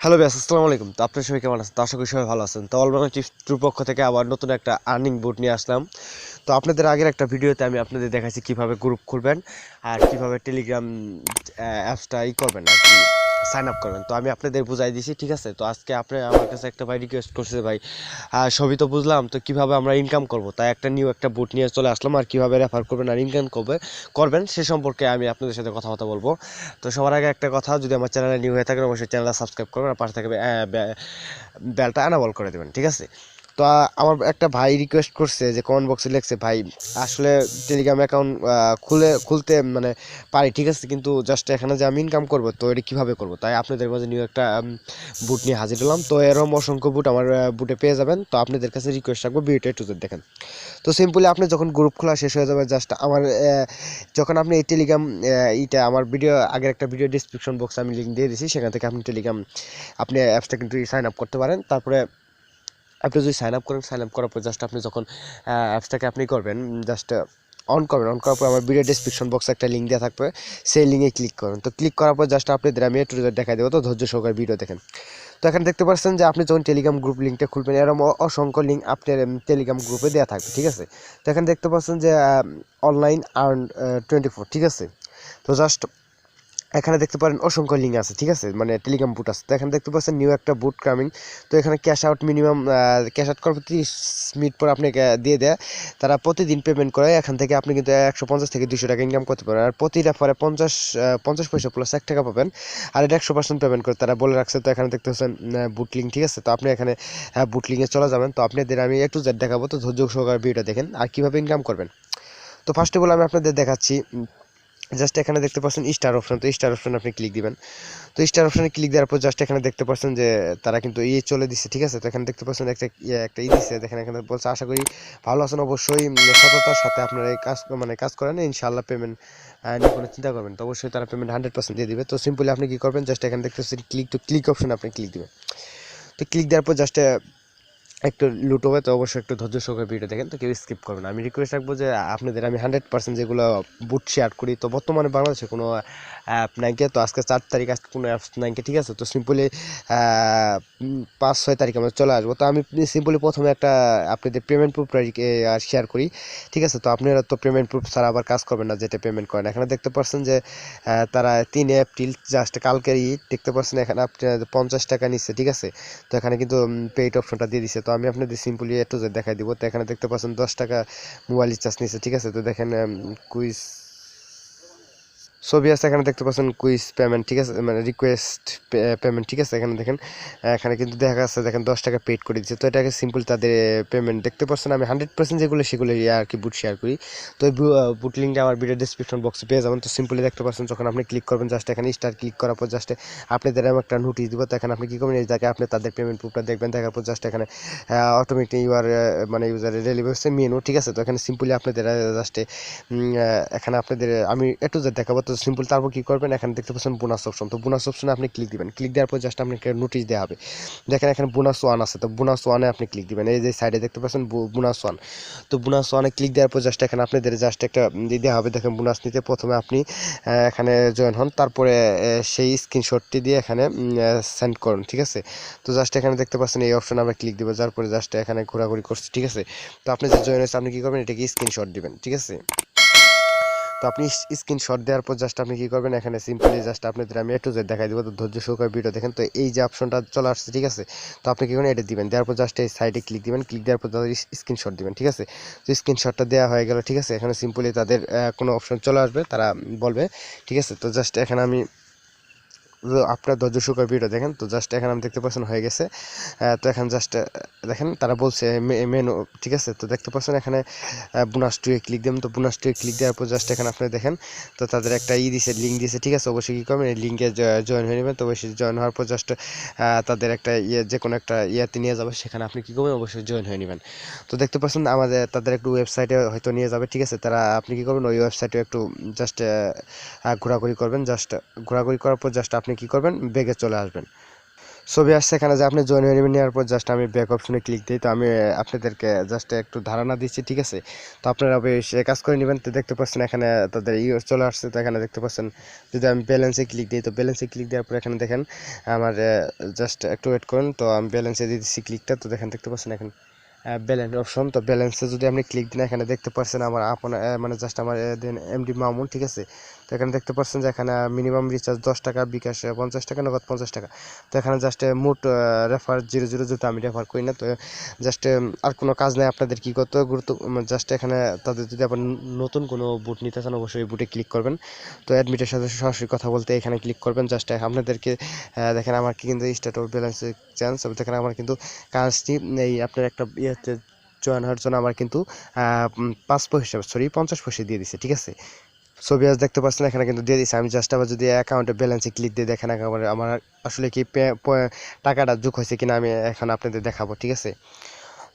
Hello ব্যাস আসসালামু আলাইকুম। তো আপনার সবাই কেমন আছেন? তো আশা করি সবাই ভালো আছেন। তো অলরাউন্ডার টিপস ট্রুর পক্ষ থেকে আবার নতুন একটা আর্নিং বুট নিয়ে আসলাম। তো আপনাদের আগের একটা ভিডিওতে আমি আপনাদের দেখাইছি কিভাবে গ্রুপ খুলবেন আর কিভাবে টেলিগ্রাম অ্যাপসটা করবেন আর কি, সাইন আপ করবেন। তো আমি আপনাদের বুঝাই দিয়েছি, ঠিক আছে। তো আজকে আপনি আমার কাছে একটা ভাই রিকোয়েস্ট করছে, ভাই সবই তো বুঝলাম, তো কিভাবে আমরা ইনকাম করব, তাই একটা নিউ একটা বুট নিয়ে চলে আসলাম। আর কিভাবে রেফার করবেন আর ইনকাম করবেন সে সম্পর্কে আমি আপনাদের সাথে কথাবার্তা বলবো। তো সবার আগে একটা কথা, যদি আমার চ্যানেলে নিউ হয়ে থাকেন অবশ্যই চ্যানেলটা সাবস্ক্রাইব করবেন আর পাশে থাকবে বেলটা অ্যানাবল করে দেবেন, ঠিক আছে। তো আমার একটা ভাই রিকোয়েস্ট করছে যে কমেন্ট বক্সে লিখছে, ভাই আসলে টেলিগ্রাম অ্যাকাউন্ট খুলতে মানে পারি, ঠিক আছে, কিন্তু জাস্ট এখানে যে আমি ইনকাম করবো তো এটা কীভাবে করবো, তাই আপনাদের মাঝে নিউ একটা বুট নিয়ে হাজির হলাম। তো এরকম অসংখ্য বুট আমার বুটে পেয়ে যাবেন। তো আপনাদের কাছে রিকোয়েস্ট রাখবো ভিডিওটা একটু দেখেন। তো সিম্পলি আপনি যখন গ্রুপ খোলা শেষ হয়ে যাবে, জাস্ট আমার যখন আপনি এই টেলিগ্রাম এইটা আমার ভিডিও আগের একটা ভিডিও ডিসক্রিপশন বক্সে আমি লিঙ্ক দিয়ে দিয়েছি, সেখান থেকে আপনি টেলিগ্রাম আপনি অ্যাপসটা কিন্তু সাইন আপ করতে পারেন। তারপরে আপনি যদি সাইন আপ করেন, সাইন আপ করার পর জাস্ট আপনি যখন অ্যাপসটাকে আপনি করবেন, জাস্ট অন করবেন। অন করার পর আমার ভিডিও ডিসক্রিপশন বক্সে একটা লিঙ্ক দেওয়া থাকবে, সেই লিঙ্কে ক্লিক করুন। তো ক্লিক করার পর জাস্ট আপনাদের আমি একটু দেখাই দেবো, তো ধৈর্য সহকারে ভিডিও দেখেন। তো এখানে দেখতে পাচ্ছেন যে আপনি যখন টেলিগ্রাম গ্রুপ লিঙ্কটা খুলবেন, এরকম অসংখ্য লিঙ্ক আপনার টেলিগ্রাম গ্রুপে দেওয়া থাকবে, ঠিক আছে। তো এখানে দেখতে পাচ্ছেন যে অনলাইন আর্ন 24, ঠিক আছে। তো জাস্ট এখানে দেখতে পারেন অসংখ্য লিঙ্ক আছে, ঠিক আছে, মানে টেলিগ্রাম বুট আছে। তো এখানে দেখতে পাচ্ছেন নিউ একটা বুট কামিং। তো এখানে cash out minimum cash out করার 30 মিনিট পর আপনাকে দিয়ে দেয়। তারা প্রতিদিন পেমেন্ট করে, এখান থেকে আপনি কিন্তু 150 থেকে 200 টাকা ইনকাম করতে পারেন। আর প্রতি রেফারে 50 পয়সা প্লাস 1 টাকা পাবেন। আর এটা 100% পেমেন্ট করে তারা বলে রাখছে। তো এখানে দেখতে পাচ্ছেন বুট লিঙ্ক, ঠিক আছে। তো আপনি এখানে বুট লিঙ্কে চলে যাবেন। তো আপনাদের আমি A to Z দেখাবো, তো ধৈর্য সহকারে ভিডিওটা দেখেন আর কীভাবে ইনকাম করবেন। তো ফার্স্ট অফ অল আমি আপনাদের দেখাচ্ছি। জাস্ট এখানে দেখতে পাচ্ছেন স্টার অপশন, তো স্টার অপশন আপনি ক্লিক দিবেন। তো স্টার অপশনে ক্লিক দেওয়ার পর জাস্ট এখানে দেখতে পাচ্ছেন যে তারা কিন্তু চলে দিচ্ছে, ঠিক আছে। তো এখানে দেখতে পাচ্ছেন একটা দিচ্ছে, দেখেন এখানে বলছে আশা করি ভালো আছেন, অবশ্যই সততার সাথে আপনারা এই কাজ করেন, ইনশাআল্লাহ পেমেন্ট নিয়ে কোনো চিন্তা করবেন। তো অবশ্যই তারা পেমেন্ট 100% দিয়ে দিবে। তো সিম্পলি আপনি কি করবেন, জাস্ট এখানে দেখতে পাচ্ছেন ক্লিক অপশন আপনি ক্লিক দিবেন। তো ক্লিক দেওয়ার পর জাস্ট একটু লুট হবে, তো অবশ্যই একটু ধৈর্য সহকারে ভিডিও দেখেন, তো কেউ স্কিপ করবেন। আমি রিকোয়েস্ট রাখবো যে আপনাদের আমি 100% যেগুলো বুট শেয়ার করি। তো বর্তমানে বাংলাদেশে কোনো অ্যাপ নাইকে, তো আজকে 4 তারিখ, আজকে কোনো অ্যাপস নাইকে, ঠিক আছে। তো সিম্পলি 5-6 তারিখ আমরা চলে আসবো। তো আমি সিম্পলি প্রথমে একটা আপনাদের পেমেন্ট প্রুফটা আর শেয়ার করি, ঠিক আছে। তো আপনারা তো পেমেন্ট প্রুফ ছাড়া আবার কাজ করবেন না, যেটা পেমেন্ট করেন। এখানে দেখতে পাচ্ছেন যে তারা 3 এপ্রিল জাস্ট কালকেরই দেখতে পাচ্ছেন এখানে আপনার 50 টাকা নিচ্ছে, ঠিক আছে। তো এখানে কিন্তু পেইড অপশনটা দিয়ে দিছে। তো আমি আপনাদের সিম্পলি একটু যে দেখাই দিব। তো এখানে দেখতে পাচ্ছেন 10 টাকা মোবাইল রিচার্জ নিচ্ছে, ঠিক আছে। তো দেখেন কুইজ ছবি আছে, এখানে দেখতে পাচ্ছেন কুইজ পেমেন্ট, ঠিক আছে, মানে রিকোয়েস্ট পেমেন্ট, ঠিক আছে। এখানে দেখেন এখানে কিন্তু দেখা যাচ্ছে, দেখেন 10 টাকা পেড করে দিচ্ছে। তো এটাকে সিম্পল তাদের পেমেন্ট দেখতে পাচ্ছেন। আমি 100% সেগুলো আর কি বুট শেয়ার করি। তো এই বুট লিঙ্কটা আমার ভিডিও ডিসক্রিপশন বক্সে পেয়ে যাবেন। তো সিম্পলি দেখতে পাচ্ছেন যখন আপনি ক্লিক করবেন, জাস্ট এখানে স্টার ক্লিক করার পর জাস্ট আপনাদের আমি একটা নোটিশ দিব। তো এখানে আপনি কী করবেন, এই জায়গায় আপনি তাদের পেমেন্ট প্রুফটা দেখবেন। দেখার পর জাস্ট এখানে অটোমেটিক মানে ইউজারের রেলিভারি মেনু, ঠিক আছে। তো এখানে সিম্পলি আপনাদের জাস্ট এখানে আপনাদের আমি একটু যে দেখাবো। তো সিম্পল তারপর কী করবেন, এখানে দেখতে পাচ্ছেন বোনাস অপশন। তো বোনাস অপশনে আপনি ক্লিক দিবেন। ক্লিক দেওয়ার পর জাস্ট আপনাকে নোটিশ দেওয়া হবে। দেখেন এখানে বোনাস 1 আছে, তো বোনাস 1-এ আপনি ক্লিক দিবেন। এই যে সাইডে দেখতে পাচ্ছেন বোনাস 1। তো বোনাস 1-এ ক্লিক দেওয়ার পর জাস্ট এখানে আপনাদের জাস্ট একটা দেওয়া হবে। দেখেন বোনাস নিতে প্রথমে আপনি এখানে জয়েন হন, তারপরে সেই স্ক্রিনশটটি দিয়ে এখানে সেন্ড করুন, ঠিক আছে। তো জাস্ট এখানে দেখতে পাচ্ছেন এই অপশনে আমরা ক্লিক দিব, যার পরে জাস্ট এখানে ঘোরাঘুরি করছি, ঠিক আছে। তো আপনি যে জয়েন হয়েছে আপনি কী করবেন, এটাকে স্ক্রিনশট দিবেন, ঠিক আছে। তো আপনি স্ক্রিনশট দেওয়ার পর জাস্ট আপনি কী করবেন, এখানে সিম্পলি জাস্ট আপনাদের আমি A to Z দেখাই দেবো। তো ধৈর্য সহকারে ভিডিও দেখেন। তো এই যে অপশনটা চলে আসছে, ঠিক আছে। তো আপনি কী করবেন, এটা দিবেন। দেওয়ার পর জাস্ট এই সাইডে ক্লিক দিবেন। ক্লিক দেওয়ার পর তাদের স্ক্রিনশট দিবেন, ঠিক আছে। তো স্ক্রিনশটটা দেওয়া হয়ে গেল, ঠিক আছে। এখানে সিম্পলি তাদের কোনো অপশন চলে আসবে, তারা বলবে, ঠিক আছে। তো জাস্ট এখানে আমি আপনার ধৈর্য সহকারে ভিডিও দেখেন। তো জাস্ট এখানে আমি দেখতে পাচ্ছেন হয়ে গেছে। তো এখানে জাস্ট দেখেন তারা বলছে মেনু, ঠিক আছে। তো দেখতে পাচ্ছেন এখানে বোনাস 2-এ ক্লিক দেবেন। তো বোনাস 2-এ ক্লিক দেওয়ার পর জাস্ট এখানে আপনি দেখেন, তো তাদের একটা দিছে, লিঙ্ক দিয়েছে, ঠিক আছে। অবশ্যই কী করবেন, এই লিঙ্কে জয়েন হয়ে নেবেন। তো অবশ্যই জয়েন হওয়ার পর জাস্ট তাদের একটা যে কোনো একটা ইয়াতে নিয়ে যাবে, সেখানে আপনি কী করবেন, অবশ্যই জয়েন হয়ে নেবেন। তো দেখতে পাচ্ছেন তাদের একটু ওয়েবসাইটে হয়তো নিয়ে যাবে, ঠিক আছে। তারা আপনি কী করবেন, ওই ওয়েবসাইটে একটু জাস্ট ঘোরাঘুরি করবেন। জাস্ট ঘোরাঘুরি করার পর জাস্ট আপনি কী করবেন, ব্যাগে চলে আসবেন। ছবি আসছে এখানে যে আপনি জয়েন হয়ে নেবেন। নেওয়ার পর জাস্ট আমি ব্যাক অপশনে ক্লিক দিই। তো আমি আপনাদেরকে জাস্ট একটু ধারণা দিচ্ছি, ঠিক আছে। তো আপনারা অবশ্যই কাজ করে নেবেন। তো দেখতে পাচ্ছেন এখানে তাদের চলে আসছে। তো এখানে দেখতে পাচ্ছেন যদি আমি ব্যালেন্সে ক্লিক দিই, তো ব্যালেন্সে ক্লিক দেওয়ার পর এখানে দেখেন আমার জাস্ট একটু ওয়েট করুন। তো আমি ব্যালেন্সে দিয়ে দিচ্ছি ক্লিকটা। তো দেখেন দেখতে পাচ্ছেন এখন ব্যালেন্স অপশন। তো ব্যালেন্সে যদি আপনি ক্লিক দিন এখানে দেখতে পাচ্ছেন আমার আপনার মানে জাস্ট আমার দেন এমডি মামুন, ঠিক আছে। তো এখানে দেখতে পাচ্ছেন যে এখানে মিনিমাম রিচার্জ 10 টাকা, বিকাশ 50 টাকা, নগদ 50 টাকা। তো এখানে জাস্ট মোট রেফার 00 যেহেতু আমি রেফার করি না। তো জাস্ট আর কোনো কাজ নেই, আপনাদের কী করতে গুরুত্ব জাস্ট এখানে তাদের যদি আবার নতুন কোনো বুট নিতে চান অবশ্যই বুটে ক্লিক করবেন। তো অ্যাডমিটের সাথে সরাসরি কথা বলতে এখানে ক্লিক করবেন। জাস্ট আপনাদেরকে দেখেন আমার কিন্তু স্টেট অফ ব্যালেন্স চান্স দেখেন আমার কিন্তু কাজটি এই আপনার একটা ইয়েতে জয়েন হওয়ার জন্য আমার কিন্তু 5 পয়সা 50 পয়সা দিয়ে দিছে, ঠিক আছে। ছবি আজ দেখতে পাচ্ছেন এখানে কিন্তু দিয়ে দিছে। আমি জাস্ট আবার যদি অ্যাকাউন্টে ব্যালেন্সে ক্লিক দিয়ে দেখেন আমার আসলে কি টাকাটা যোগ হয়েছে কিনা আমি এখন আপনাদের দেখাবো, ঠিক আছে।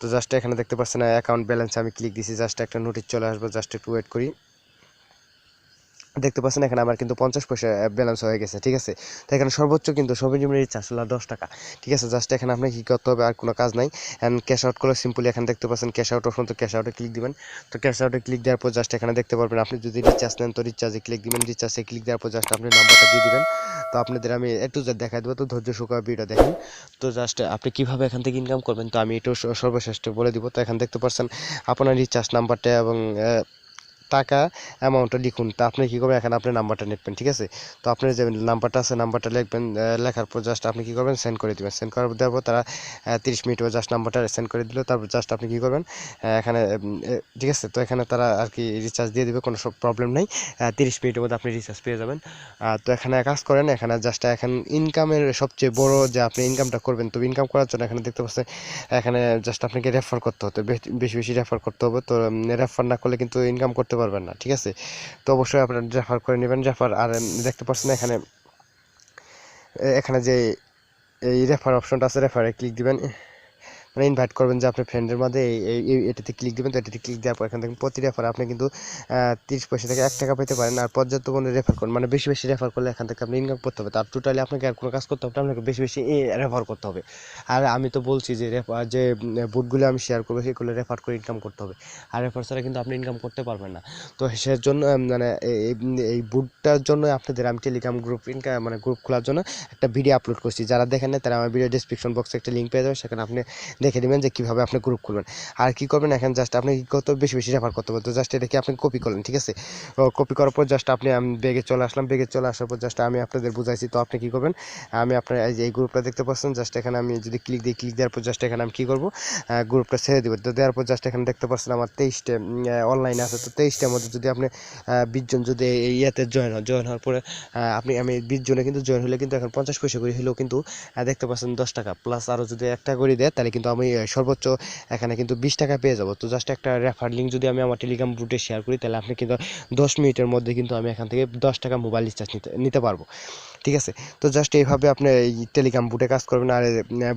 তো জাস্ট এখানে দেখতে পাচ্ছেন অ্যাকাউন্ট ব্যালেন্স আমি ক্লিক দিছি। জাস্ট একটা নোটিশ চলে আসবে, জাস্ট একটু ওয়েট করি। দেখতে পাচ্ছেন এখানে আমার কিন্তু 50 পয়সা ব্যালেন্স হয়ে গেছে, ঠিক আছে। তো এখানে সর্বোচ্চ কিন্তু সর্বনিম্ন রিচার্জ হলো 10 টাকা, ঠিক আছে। জাস্ট এখানে আপনি কী করতে হবে আর কোনো কাজ নাই। অ্যান্ড ক্যাশ আউট করে সিম্পলি এখানে দেখতে পাচ্ছেন ক্যাশ আউট অপশন। তো ক্যাশ আউটে ক্লিক দিবেন। তো ক্যাশ আউটে ক্লিক দেওয়ার পর জাস্ট এখানে দেখতে পারবেন আপনি যদি রিচার্জ নেন তো রিচার্জে ক্লিক দিবেন। রিচার্জে ক্লিক দেওয়ার পর জাস্ট আপনি নাম্বারটা দিয়ে দিবেন। তো আপনাদের আমি একটু যা দেখাই দেবো, তো ধৈর্য সহকারে ভিডিওটা দেখেন। তো জাস্ট আপনি কীভাবে এখান থেকে ইনকাম করবেন তো আমি একটু সর্বশেষ বলে দিব। তো এখানে দেখতে পাচ্ছেন আপনার রিচার্জ নাম্বারটা এবং টাকা অ্যামাউন্টটা লিখুন। তা আপনি কী করবেন এখানে আপনি নাম্বারটা লিখবেন, ঠিক আছে। তো আপনার যে নাম্বারটা আছে নাম্বারটা লিখবেন। লেখার পর জাস্ট আপনি কী করবেন সেন্ড করে দেবেন। সেন্ড করার দেওয়ার পর তারা 30 মিনিট জাস্ট নাম্বারটা সেন্ড করে দিল। তারপর জাস্ট আপনি কী করবেন এখানে ঠিক আছে। তো এখানে তারা আর কি রিচার্জ দিয়ে দেবে, কোনো সব প্রবলেম নেই। 30 মিনিটের মধ্যে আপনি রিচার্জ পেয়ে যাবেন। তো এখানে কাজ করেন এখানে জাস্ট এখন ইনকামের সবচেয়ে বড় যে আপনি ইনকামটা করবেন। তো ইনকাম করার জন্য এখানে দেখতে পাচ্ছেন এখানে জাস্ট আপনাকে রেফার করতে হতো, বেশি বেশি রেফার করতে হবে। তো রেফার না করলে কিন্তু ইনকাম করতে পারবেন না, ঠিক আছে। তো অবশ্যই আপনারা রেফার করে নেবেন। রেফার আর দেখতে পাচ্ছেন এখানে এখানে যে এই রেফার অপশনটা আছে রেফারে ক্লিক দিবেন। মানে ইনভাইট করবেন যে আপনার ফ্রেন্ডের মধ্যে এটাতে ক্লিক দিবেন। তো এটাতে ক্লিক দেওয়ার পর এখান থেকে প্রতি রেফার আপনি কিন্তু 30 পয়সা থেকে 1 টাকা পেতে পারেন। আর পর্যাপ্ত পরিমাণে রেফার করুন, মানে বেশি বেশি রেফার করলে এখান থেকে আপনি ইনকাম করতে হবে। তার টোটালি আপনাকে আর কোনো কাজ করতে হবে না, আপনাকে বেশি বেশি রেফার করতে হবে। আর আমি তো বলছি যে যে বুটগুলো আমি শেয়ার করবো সেগুলো রেফার করে ইনকাম করতে হবে। আর রেফার ছাড়া কিন্তু আপনি ইনকাম করতে পারবেন না। তো সেজন্য মানে এই বুটটার জন্য আপনাদের আমি টেলিগ্রাম গ্রুপ মানে গ্রুপ খোলার জন্য একটা ভিডিও আপলোড করছি। যারা দেখেন না তারা আমার ভিডিও ডিসক্রিপশন বক্সে একটা লিঙ্ক পেয়ে যাবেন, সেখানে আপনি দেখে নেবেন যে কীভাবে আপনি গ্রুপ খুলবেন। আর কী করবেন এখন জাস্ট আপনি কী করতে হবে বেশি বেশি রেফার করতে হবে। তো জাস্ট এটাকে আপনি কপি করলেন, ঠিক আছে। কপি করার পর জাস্ট আপনি বেগে চলে আসলাম। বেগে চলে আসার পর জাস্ট আমি আপনাদের বুঝাইছি। তো আপনি কী করবেন আমি আপনার এই গ্রুপটা দেখতে পাচ্ছেন। জাস্ট এখানে আমি যদি ক্লিক দিই, ক্লিক দেওয়ার পর জাস্ট এখানে আমি কী করবো গ্রুপটা ছেড়ে দেবো। তো দেওয়ার পর জাস্ট এখানে দেখতে পাচ্ছেন আমার 23টা অনলাইনে আছে। তো 23টার মধ্যে যদি আপনি 20 জন যদি ইয়েতে জয়েন হওয়ার পরে আমি 20 জনে কিন্তু জয়েন হলে কিন্তু এখন 50 পয়সা করে হলেও কিন্তু দেখতে পাচ্ছেন 10 টাকা প্লাস আরও যদি 1 টাকা করে দেয় তাহলে কিন্তু আমি সর্বোচ্চ এখানে কিন্তু 20 টাকা পেয়ে যাবো। তো জাস্ট একটা রেফার লিঙ্ক যদি আমি আমার টেলিগ্রাম গ্রুপে শেয়ার করি তাহলে আপনি কিন্তু 10 মিনিটের মধ্যে কিন্তু আমি এখান থেকে 10 টাকা মোবাইল রিচার্জ নিতে পারবো, ঠিক আছে। তো জাস্ট এইভাবে আপনি এই টেলিগ্রাম বুটে কাজ করবেন। আর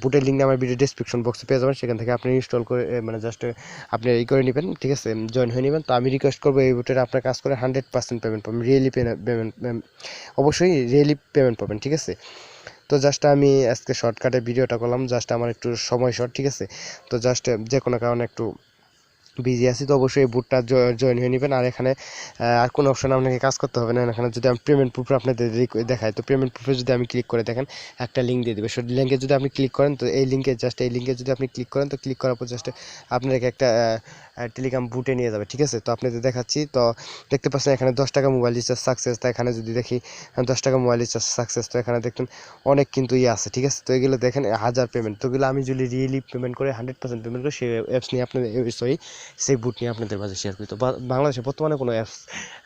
বুটের লিঙ্ক আমার ভিডিও ডিসক্রিপশন বক্সে পেয়ে যাবেন, সেখান থেকে আপনি ইনস্টল করে মানে জাস্ট আপনি করে নেবেন, ঠিক আছে, জয়েন হয়ে নেবেন। তো আমি রিকোয়েস্ট করবো এই বুটের আপনার কাজ করে 100% পেমেন্ট পাবেন, রিয়েলি পেমেন্ট, অবশ্যই রিয়েলি পেমেন্ট পাবেন, ঠিক আছে। তো জাস্ট আমি আজকে শর্টকাটে ভিডিওটা করলাম, জাস্ট আমার একটু সময় শর্ট, ঠিক আছে। তো জাস্ট যে কোনো কারণে একটু বিজি আছি। তো অবশ্যই এই বুটটা জয়েন হয়ে নেবেন। আর এখানে আর কোনো অপশন আপনাকে কাজ করতে হবে না। এখানে যদি আমি পেমেন্ট প্রুফ আপনাদের দেখাই, তো পেমেন্ট প্রুফে যদি আমি ক্লিক করে দেখেন একটা লিঙ্ক দিয়ে দেবে। সেই লিঙ্কে যদি আপনি ক্লিক করেন তো এই লিঙ্কে যদি আপনি ক্লিক করেন তো ক্লিক করার পর জাস্ট আপনাকে একটা টেলিগ্রাম বুটে নিয়ে যাবে, ঠিক আছে। তো আপনাদের দেখাচ্ছি। তো দেখতে পাচ্ছেন এখানে 10 টাকা মোবাইল রিচার্জ সাকসেস। তো এখানে যদি দেখি 10 টাকা মোবাইল রিচার্জ সাকসেস, তো এখানে দেখুন অনেক কিন্তু আছে, ঠিক আছে। তো এগুলো দেখেন 1000 পেমেন্ট। তো এগুলো আমি যদি রিয়েলি পেমেন্ট করে 100% পেমেন্ট করে সেই অ্যাপস নিয়ে আপনাদের সেই বুট নিয়ে আপনাদের মাঝে শেয়ার করি। তো বাংলাদেশে বর্তমানে কোনো অ্যাপস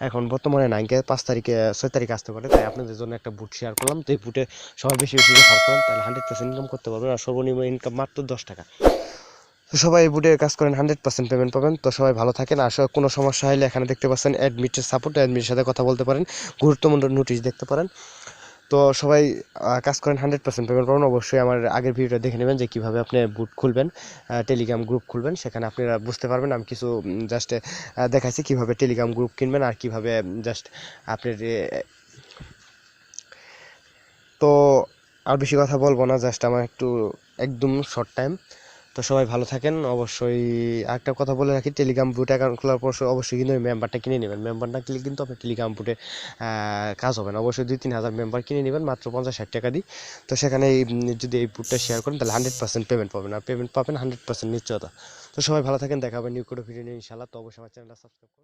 এখন বর্তমানে নাই, 5 তারিখে 6 তারিখে আসতে পারে, তাই আপনাদের জন্য একটা বুট শেয়ার করলাম। তো এই বুটে সবাই বেশি বেশি রেফার করেন, তাহলে 100% ইনকাম করতে পারবেন। আর সর্বনিম্ন ইনকাম মাত্র 10 টাকা। তো সবাই এই বুটে কাজ করেন, 100% পেমেন্ট পাবেন। তো সবাই ভালো থাকেন। আর কোনো সমস্যা হলে এখানে দেখতে পাচ্ছেন অ্যাডমিটের সাপোর্ট, অ্যাডমিটের সাথে কথা বলতে পারেন, গুরুত্বপূর্ণ নোটিশ দেখতে পারেন। তো সবাই কাজ করেন, 100% পেমেন্ট পাবেন। অবশ্যই আমার আগের ভিডিওটা দেখে নেবেন যে কীভাবে আপনি বুট খুলবেন, টেলিগ্রাম গ্রুপ খুলবেন, সেখানে আপনারা বুঝতে পারবেন। আমি কিছু জাস্ট দেখাইছি কীভাবে টেলিগ্রাম গ্রুপ কিনবেন আর কীভাবে জাস্ট আপনার তো আর বেশি কথা বলবো না, জাস্ট আমার একটু একদম শর্ট টাইম। তো সবাই ভালো থাকেন। অবশ্যই আরেকটা কথা বলে রাখি, টেলিগ্রাম বুট অ্যাকাউন্ট খোলার পর অবশ্যই কিন্তু মেম্বারটা কিনে নেবেন। মেম্বার না কিনলে কিন্তু আপনার টেলিগ্রাম বুটে কাজ হবে না। অবশ্যই 2-3 হাজার মেম্বার কিনে নেবেন মাত্র 50-60 টাকা দিই। তো সেখানে যদি এই বুটটা শেয়ার করেন তাহলে 100% পেমেন্ট পাবেন, আর পেমেন্ট পাবেন 100% নিশ্চয়তা। তো সবাই ভালো থাকেন, দেখা হবে নিউ কোনো ভিডিও নিয়ে ইনশাআল্লাহ। তো অবশ্যই আমার চ্যানেলটা সাবস্ক্রাইব করুন।